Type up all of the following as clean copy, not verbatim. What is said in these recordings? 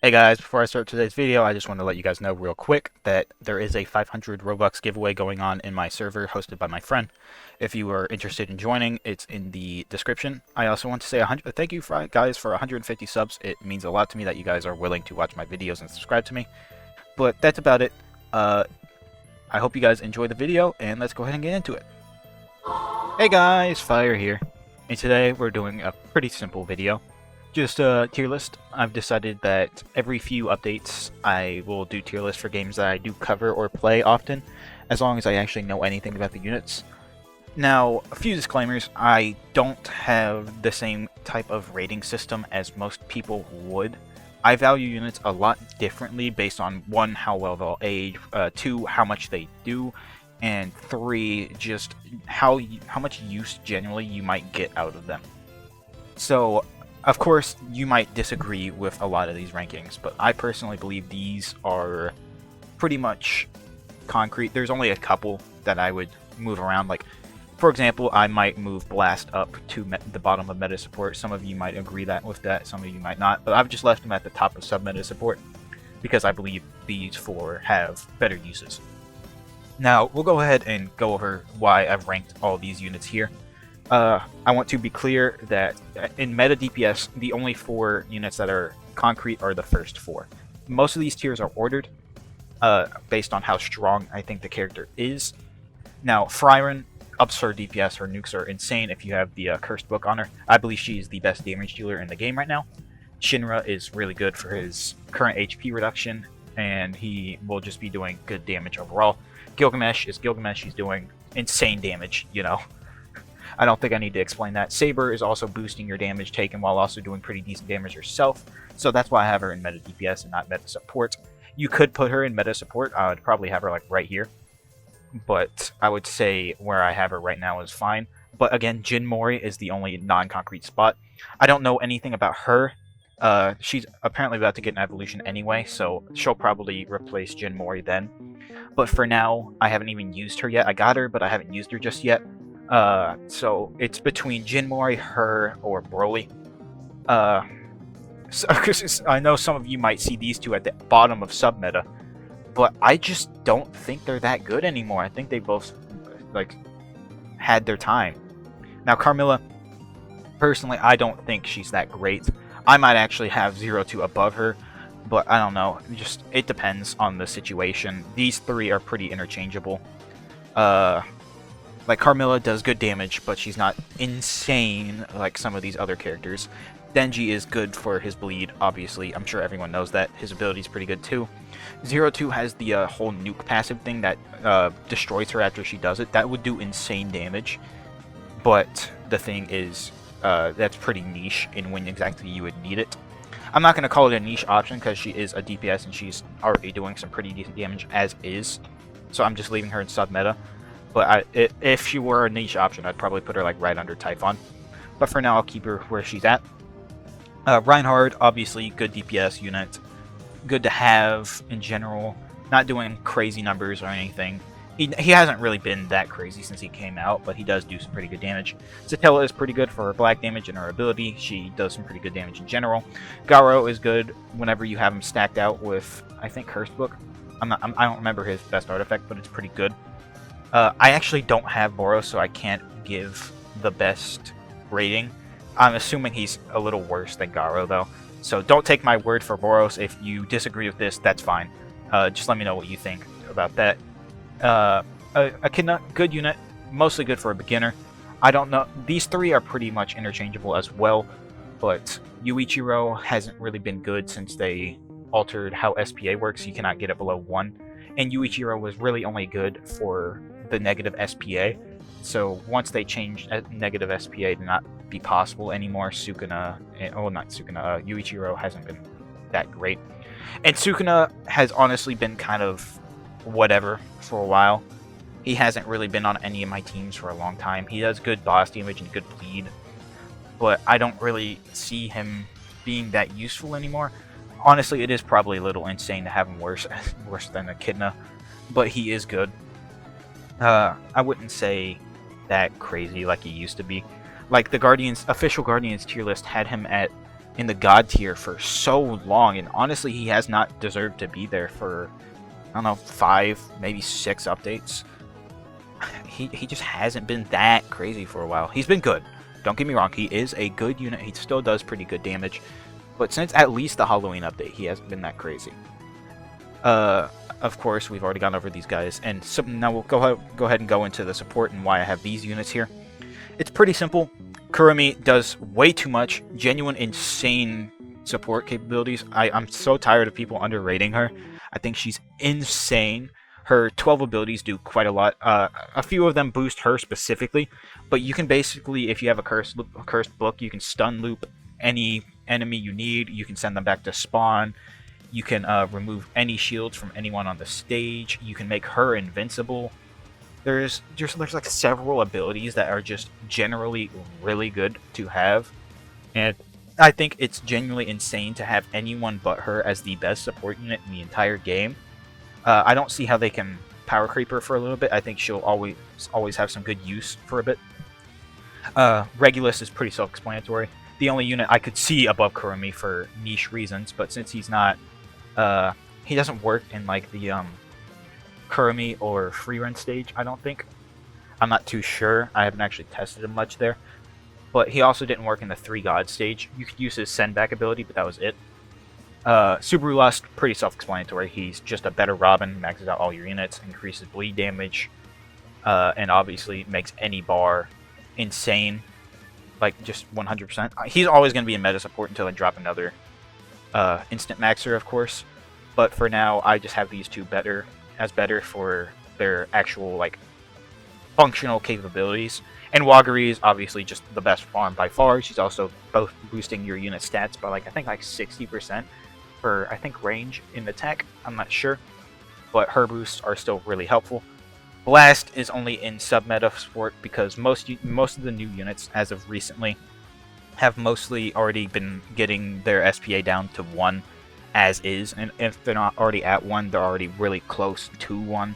Hey guys, before I start today's video, I just want to let you guys know real quick that there is a 500 Robux giveaway going on in my server hosted by my friend. If you are interested in joining, it's in the description. I also want to say thank you guys for 150 subs. It means a lot to me that you guys are willing to watch my videos and subscribe to me. But that's about it. I hope you guys enjoy the video, and let's go ahead and get into it. Hey guys, Fire here. And today we're doing a pretty simple video. Just a tier list. I've decided that every few updates I will do tier lists for games that I do cover or play often, as long as I actually know anything about the units. Now, a few disclaimers. I don't have the same type of rating system as most people would. I value units a lot differently based on 1, how well they'll age, 2, how much they do, and 3, just how much use genuinely you might get out of them. So, of course, you might disagree with a lot of these rankings, but I personally believe these are pretty much concrete. There's only a couple that I would move around. Like, for example, I might move Blast up to the bottom of meta support. Some of you might agree with that, some of you might not, but I've just left them at the top of sub-meta support because I believe these 4 have better uses. Now, we'll go ahead and go over why I've ranked all these units here. I want to be clear that in meta DPS, the only 4 units that are concrete are the first 4. Most of these tiers are ordered based on how strong I think the character is. Now, Fryron ups her DPS. Her nukes are insane if you have the Cursed Book on her. I believe she is the best damage dealer in the game right now. Shinra is really good for his current HP reduction, and he will just be doing good damage overall. Gilgamesh is Gilgamesh. He's doing insane damage, you know. I don't think I need to explain that. Saber is also boosting your damage taken while also doing pretty decent damage herself, so that's why I have her in meta DPS and not meta support. You could put her in meta support. I would probably have her like right here, but I would say where I have her right now is fine. But again, Jin Mori is the only non-concrete spot. I don't know anything about her. She's apparently about to get an evolution anyway, so she'll probably replace Jin Mori then. But for now, I haven't even used her yet. I got her, but I haven't used her just yet. So it's between Jin Mori, her, or Broly. So, I know some of you might see these two at the bottom of sub-meta, but I just don't think they're that good anymore. I think they both, like, had their time. Now, Carmilla, personally, I don't think she's that great. I might actually have 0-2 above her, but I don't know. Just, it depends on the situation. These 3 are pretty interchangeable. Like, Carmilla does good damage, but she's not insane like some of these other characters. Denji is good for his bleed, obviously. I'm sure everyone knows that. His ability is pretty good, too. 0-2 has the whole nuke passive thing that destroys her after she does it. That would do insane damage. But the thing is, that's pretty niche in when exactly you would need it. I'm not going to call it a niche option because she is a DPS and she's already doing some pretty decent damage as is. So I'm just leaving her in sub-meta. But if she were a niche option, I'd probably put her like right under Typhon. But for now, I'll keep her where she's at. Reinhardt, obviously, good DPS unit. Good to have in general. Not doing crazy numbers or anything. He hasn't really been that crazy since he came out, but he does do some pretty good damage. Satella is pretty good for her black damage and her ability. She does some pretty good damage in general. Garo is good whenever you have him stacked out with, I think, Cursed Book. I don't remember his best artifact, but it's pretty good. I actually don't have Boros, so I can't give the best rating. I'm assuming he's a little worse than Garo, though. So don't take my word for Boros. If you disagree with this, that's fine. Just let me know what you think about that. Echidna, good unit. Mostly good for a beginner. I don't know. These 3 are pretty much interchangeable as well. But Yuichiro hasn't really been good since they altered how SPA works. You cannot get it below 1. And Yuichiro was really only good for the negative SPA, so once they changed negative SPA to not be possible anymore, Sukuna, not Sukuna, Yuichiro hasn't been that great. And Sukuna has honestly been kind of whatever for a while. He hasn't really been on any of my teams for a long time. He does good boss damage and good bleed, but I don't really see him being that useful anymore. Honestly, it is probably a little insane to have him worse than Echidna, but he is good. I wouldn't say that crazy like he used to be. Like the official Guardians tier list had him at in the God tier for so long, and honestly, he has not deserved to be there for, I don't know, 5, maybe 6 updates. He just hasn't been that crazy for a while. He's been good. Don't get me wrong, he is a good unit. He still does pretty good damage. But since at least the Halloween update, he hasn't been that crazy. Of course, we've already gone over these guys. And so now we'll go ahead and go into the support and why I have these units here. It's pretty simple. Kurumi does way too much. Genuine, insane support capabilities. I'm so tired of people underrating her. I think she's insane. Her 12 abilities do quite a lot. A few of them boost her specifically, but you can basically, if you have a cursed book, you can stun loop any enemy you need. You can send them back to spawn. You can remove any shields from anyone on the stage. You can make her invincible. There's like several abilities that are just generally really good to have, and I think it's genuinely insane to have anyone but her as the best support unit in the entire game. I don't see how they can power creep her for a little bit. I think she'll always have some good use for a bit. Regulus is pretty self-explanatory. The only unit I could see above Kurumi for niche reasons, but since he's not, he doesn't work in like the Kurumi or free run stage, I don't think. I'm not too sure. I haven't actually tested him much there. But he also didn't work in the 3 God stage. You could use his send back ability, but that was it. Subaru Lust, pretty self-explanatory. He's just a better Robin, maxes out all your units, increases bleed damage, and obviously makes any bar insane, like just 100%. He's always going to be a meta support until I drop another instant maxer, of course. But for now, I just have these two better for their actual like functional capabilities. And Wagari is obviously just the best farm by far. She's also both boosting your unit stats by like I think like 60%. For I think range in the tech, I'm not sure, but her boosts are still really helpful. Blast is only in sub-meta support because most of the new units as of recently have mostly already been getting their SPA down to 1 as is, and if they're not already at 1, they're already really close to 1.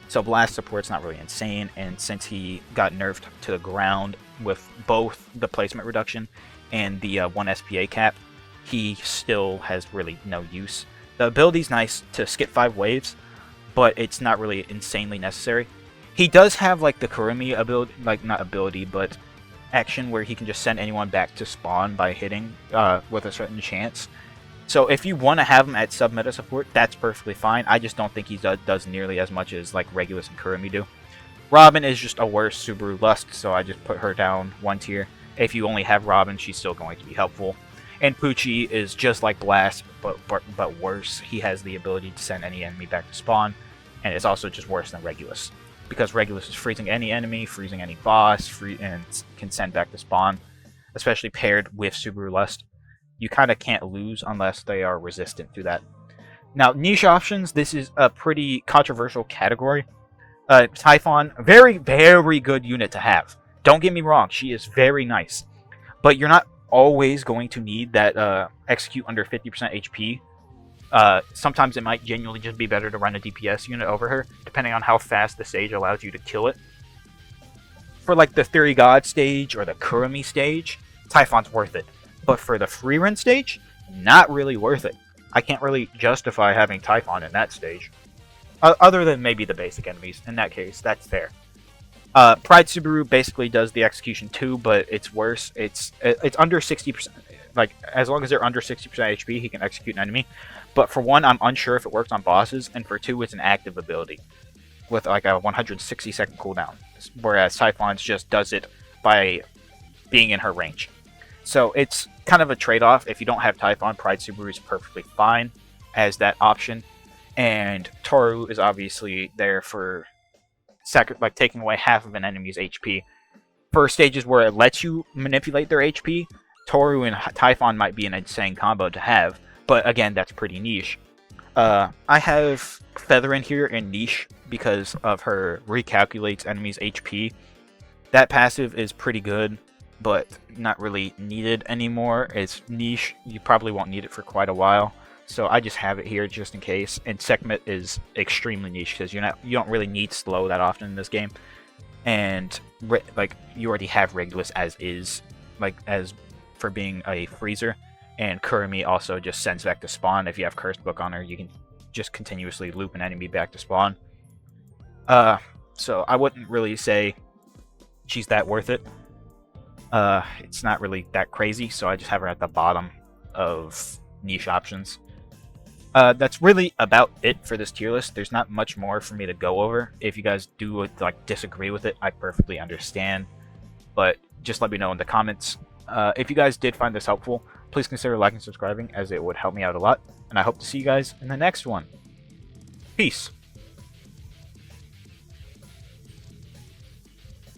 So Blast support's not really insane, and since he got nerfed to the ground with both the placement reduction and the 1 SPA cap, he still has really no use. The ability's nice to skip 5 waves, but it's not really insanely necessary. He does have like the Kurumi ability, like not ability, but action where he can just send anyone back to spawn by hitting with a certain chance. So if you want to have him at sub-meta support, that's perfectly fine. I just don't think he does nearly as much as like Regulus and Kurumi do. Robin is just a worse Subaru Lust, so I just put her down 1 tier. If you only have Robin, she's still going to be helpful. And Pucci is just like Blast, but worse. He has the ability to send any enemy back to spawn, and it's also just worse than Regulus. Because Regulus is freezing any enemy, freezing any boss, and can send back to spawn. Especially paired with Subaru Lust. You kind of can't lose unless they are resistant to that. Now, niche options, this is a pretty controversial category. Typhon, very, very good unit to have. Don't get me wrong, she is very nice. But you're not always going to need that execute under 50% HP. Sometimes it might genuinely just be better to run a DPS unit over her, depending on how fast the stage allows you to kill it. For like the 3 God stage or the Kurumi stage, Typhon's worth it. But for the free run stage, not really worth it. I can't really justify having Typhon in that stage. Other than maybe the basic enemies. In that case, that's fair. Pride Subaru basically does the execution too, but it's worse. It's under 60%. Like, as long as they're under 60% HP, he can execute an enemy. But for 1, I'm unsure if it works on bosses, and for 2, it's an active ability with like a 160-second cooldown. Whereas Typhon's just does it by being in her range. So it's kind of a trade-off. If you don't have Typhon, Pride Subaru is perfectly fine as that option. And Toru is obviously there for like taking away half of an enemy's HP. For stages where it lets you manipulate their HP, Toru and Typhon might be an insane combo to have. But again, that's pretty niche. I have Feather in here in niche because of her recalculates enemies' HP. That passive is pretty good, but not really needed anymore. It's niche. You probably won't need it for quite a while. So I just have it here just in case. And Sekhmet is extremely niche because you don't really need slow that often in this game. And like you already have Regulus as is, like as for being a freezer. And Kurumi also just sends back to spawn. If you have Cursed Book on her, you can just continuously loop an enemy back to spawn. So I wouldn't really say she's that worth it. It's not really that crazy, so I just have her at the bottom of niche options. That's really about it for this tier list. There's not much more for me to go over. If you guys do like disagree with it, I perfectly understand. But just let me know in the comments. If you guys did find this helpful, please consider liking and subscribing, as it would help me out a lot. And I hope to see you guys in the next one. Peace.